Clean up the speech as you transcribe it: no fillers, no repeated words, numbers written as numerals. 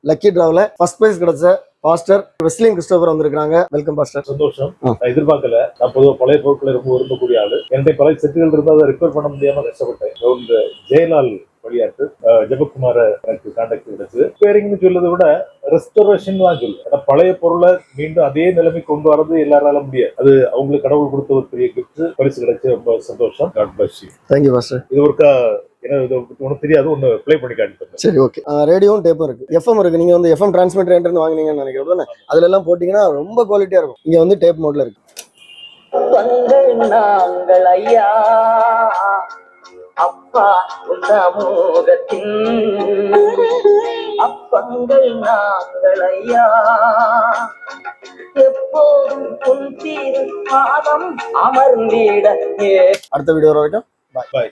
Lucky டிராவ்ல first prize கிடைச்ச pastor வெஸ்லின் Christopher வந்திருக்காங்க. Welcome pastor. சந்தோஷம். நான் எதிர்பார்க்கல. நான் பொதுவாக பழைய பொருட்களை ரொம்ப விரும்பக்கூடிய ஆளு. என்னுடைய பழைய செட்டுகள் இருந்தால் அதை ரிப்பேர் பண்ண முடியாம கஷ்டப்பட்டேன். இந்த ஜெயலால் வழியாட்டு ஜெபக்குமார எனக்கு கான்டாக்ட் கிடைச்சது. ரிப்பேரிங்னு சொல்றதை விட ரெஸ்டோரேஷன் தான் சொல்லு. ஏன்னா பழைய பொருளை மீண்டும் அதே நிலைமை கொண்டு வரது எல்லாரால முடியாது. அது அவங்களுக்கு கடவுள் கொடுத்த ஒரு பெரிய கிஃப்ட். பரிசு கிடைச்சு ரொம்ப சந்தோஷம். God bless you. Thank you pastor. இது ஒருக்கா உனக்கு தெரியாது, ஒன்னு ப்ளே பண்ணி காட்டுறேன். சரி, ஓகே. ரேடியோவும் டேப்பும் இருக்கு, எஃப்எம் இருக்கு. நீங்க வந்து எஃப்எம் டிரான்ஸ்மிட்டர் வாங்கினீங்கன்னு நினைக்கிறேன். அதுல எல்லாம் போட்டீங்கன்னா ரொம்ப குவாலிட்டியா இருக்கும். இங்க வந்து டேப் மோட்ல இருக்கு. நாங்கள் ஐயா அப்பா சமூகத்தின் அப்பங்கள் நாங்கள் ஐயா எப்போதும் உன் தீர்மானம் அமர்ந்திட. அடுத்த வீடியோ வரைக்கும் பாய்.